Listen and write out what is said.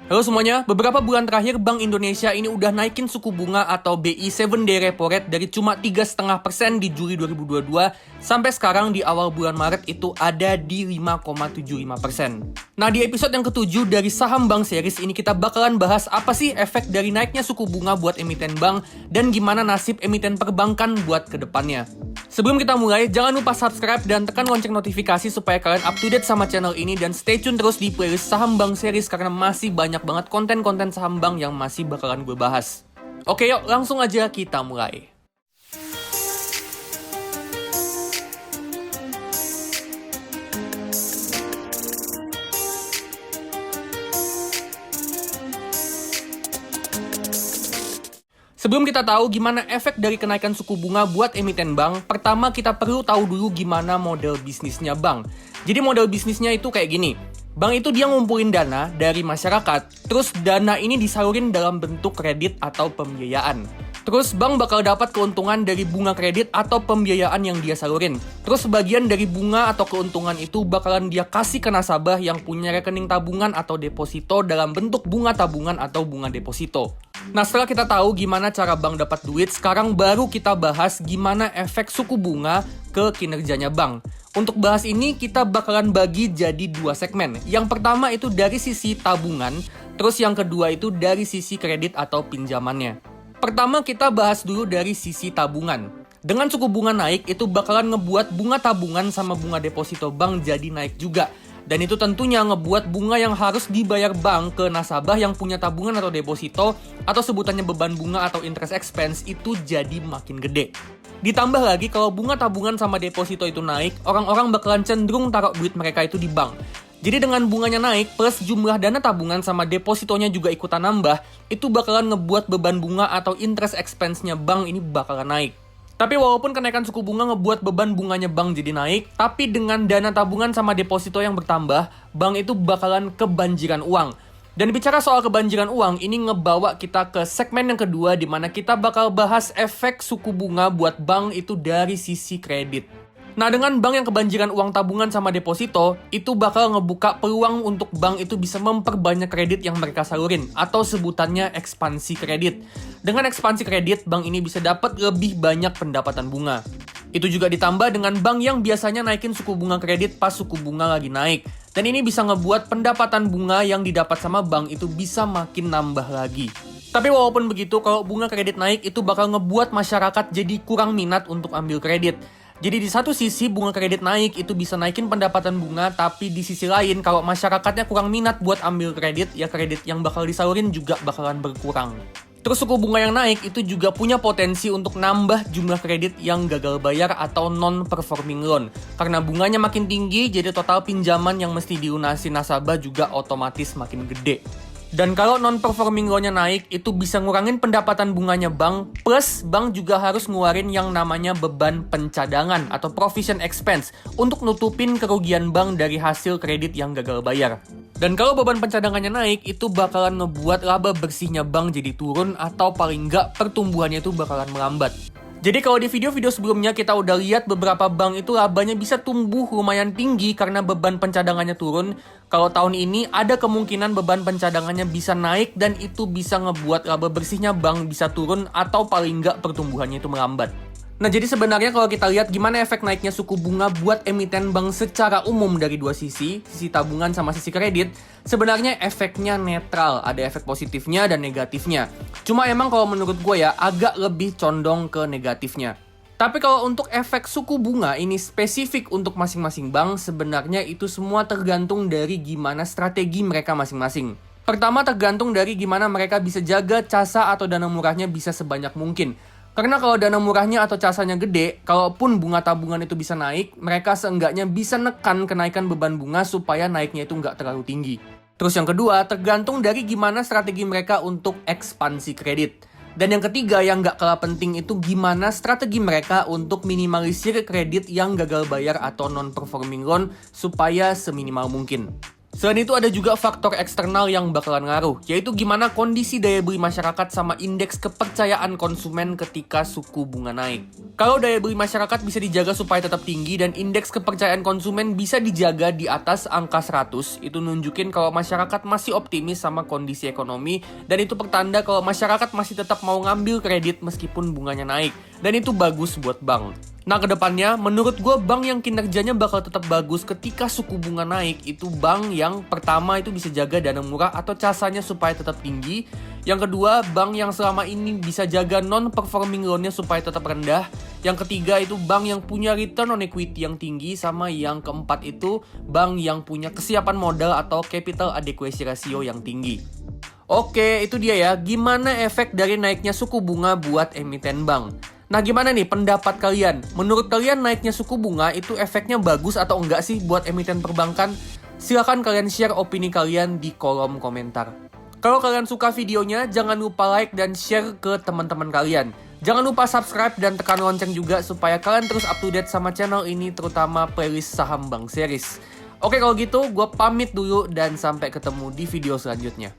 Halo semuanya, beberapa bulan terakhir Bank Indonesia ini udah naikin suku bunga atau BI 7-day repo rate dari cuma 3,5% di Juli 2022 sampai sekarang di awal bulan Maret itu ada di 5,75%. Nah, di episode yang ketujuh dari Saham Bank Series ini kita bakalan bahas apa sih efek dari naiknya suku bunga buat emiten bank dan gimana nasib emiten perbankan buat kedepannya. Sebelum kita mulai, jangan lupa subscribe dan tekan lonceng notifikasi supaya kalian up to date sama channel ini dan stay tune terus di playlist Saham Bank Series karena masih banyak banget konten-konten saham bank yang masih bakalan gue bahas. Oke yuk, langsung aja kita mulai. Sebelum kita tahu gimana efek dari kenaikan suku bunga buat emiten bank, pertama kita perlu tahu dulu gimana model bisnisnya bank. Jadi model bisnisnya itu kayak gini. Bank itu dia ngumpulin dana dari masyarakat, terus dana ini disalurin dalam bentuk kredit atau pembiayaan. Terus bank bakal dapat keuntungan dari bunga kredit atau pembiayaan yang dia salurin. Terus sebagian dari bunga atau keuntungan itu bakalan dia kasih ke nasabah yang punya rekening tabungan atau deposito dalam bentuk bunga tabungan atau bunga deposito. Nah, setelah kita tahu gimana cara bank dapat duit, sekarang baru kita bahas gimana efek suku bunga ke kinerjanya bank. Untuk bahas ini, kita bakalan bagi jadi dua segmen. Yang pertama itu dari sisi tabungan, terus yang kedua itu dari sisi kredit atau pinjamannya. Pertama kita bahas dulu dari sisi tabungan. Dengan suku bunga naik, itu bakalan ngebuat bunga tabungan sama bunga deposito bank jadi naik juga. Dan itu tentunya ngebuat bunga yang harus dibayar bank ke nasabah yang punya tabungan atau deposito atau sebutannya beban bunga atau interest expense itu jadi makin gede. Ditambah lagi kalau bunga tabungan sama deposito itu naik, orang-orang bakalan cenderung taruh duit mereka itu di bank. Jadi dengan bunganya naik plus jumlah dana tabungan sama depositonya juga ikutan nambah, itu bakalan ngebuat beban bunga atau interest expense-nya bank ini bakalan naik. Tapi walaupun kenaikan suku bunga ngebuat beban bunganya bank jadi naik, tapi dengan dana tabungan sama deposito yang bertambah, bank itu bakalan kebanjiran uang. Dan bicara soal kebanjiran uang, ini ngebawa kita ke segmen yang kedua di mana kita bakal bahas efek suku bunga buat bank itu dari sisi kredit. Nah, dengan bank yang kebanjiran uang tabungan sama deposito, itu bakal ngebuka peluang untuk bank itu bisa memperbanyak kredit yang mereka salurin, atau sebutannya ekspansi kredit. Dengan ekspansi kredit, bank ini bisa dapat lebih banyak pendapatan bunga. Itu juga ditambah dengan bank yang biasanya naikin suku bunga kredit pas suku bunga lagi naik. Dan ini bisa ngebuat pendapatan bunga yang didapat sama bank itu bisa makin nambah lagi. Tapi walaupun begitu, kalau bunga kredit naik, itu bakal ngebuat masyarakat jadi kurang minat untuk ambil kredit. Jadi di satu sisi bunga kredit naik itu bisa naikin pendapatan bunga, tapi di sisi lain kalau masyarakatnya kurang minat buat ambil kredit, ya kredit yang bakal disalurin juga bakalan berkurang. Terus suku bunga yang naik itu juga punya potensi untuk nambah jumlah kredit yang gagal bayar atau non-performing loan. Karena bunganya makin tinggi, jadi total pinjaman yang mesti dilunasi nasabah juga otomatis makin gede. Dan kalau non-performing loan-nya naik, itu bisa ngurangin pendapatan bunganya bank, plus bank juga harus ngeluarin yang namanya beban pencadangan atau provision expense untuk nutupin kerugian bank dari hasil kredit yang gagal bayar. Dan kalau beban pencadangannya naik, itu bakalan ngebuat laba bersihnya bank jadi turun atau paling nggak pertumbuhannya itu bakalan melambat. Jadi kalau di video-video sebelumnya kita udah lihat beberapa bank itu labanya bisa tumbuh lumayan tinggi karena beban pencadangannya turun. Kalau tahun ini ada kemungkinan beban pencadangannya bisa naik dan itu bisa ngebuat laba bersihnya bank bisa turun atau paling nggak pertumbuhannya itu melambat. Nah, jadi sebenarnya kalau kita lihat gimana efek naiknya suku bunga buat emiten bank secara umum dari dua sisi tabungan sama sisi kredit, sebenarnya efeknya netral, ada efek positifnya dan negatifnya. Cuma emang kalau menurut gue ya, agak lebih condong ke negatifnya. Tapi kalau untuk efek suku bunga ini spesifik untuk masing-masing bank, sebenarnya itu semua tergantung dari gimana strategi mereka masing-masing. Pertama tergantung dari gimana mereka bisa jaga casa atau dana murahnya bisa sebanyak mungkin. Karena kalau dana murahnya atau casanya gede, kalaupun bunga tabungan itu bisa naik, mereka seenggaknya bisa nekan kenaikan beban bunga supaya naiknya itu nggak terlalu tinggi. Terus yang kedua, tergantung dari gimana strategi mereka untuk ekspansi kredit. Dan yang ketiga yang nggak kalah penting itu gimana strategi mereka untuk minimalisir kredit yang gagal bayar atau non-performing loan supaya seminimal mungkin. Selain itu ada juga faktor eksternal yang bakalan ngaruh, yaitu gimana kondisi daya beli masyarakat sama indeks kepercayaan konsumen ketika suku bunga naik. Kalau daya beli masyarakat bisa dijaga supaya tetap tinggi dan indeks kepercayaan konsumen bisa dijaga di atas angka 100, itu nunjukin kalau masyarakat masih optimis sama kondisi ekonomi, dan itu pertanda kalau masyarakat masih tetap mau ngambil kredit meskipun bunganya naik, dan itu bagus buat bank. Nah, kedepannya, menurut gue bank yang kinerjanya bakal tetap bagus ketika suku bunga naik itu bank yang pertama itu bisa jaga dana murah atau casanya supaya tetap tinggi. Yang kedua, bank yang selama ini bisa jaga non-performing loan-nya supaya tetap rendah. Yang ketiga itu bank yang punya return on equity yang tinggi. Sama yang keempat itu bank yang punya kesiapan modal atau capital adequacy ratio yang tinggi. Oke, itu dia ya, gimana efek dari naiknya suku bunga buat emiten bank. Nah, gimana nih pendapat kalian? Menurut kalian naiknya suku bunga itu efeknya bagus atau enggak sih buat emiten perbankan? Silahkan kalian share opini kalian di kolom komentar. Kalau kalian suka videonya, jangan lupa like dan share ke teman-teman kalian. Jangan lupa subscribe dan tekan lonceng juga supaya kalian terus up to date sama channel ini, terutama playlist Saham Bank Series. Oke, kalau gitu gue pamit dulu dan sampai ketemu di video selanjutnya.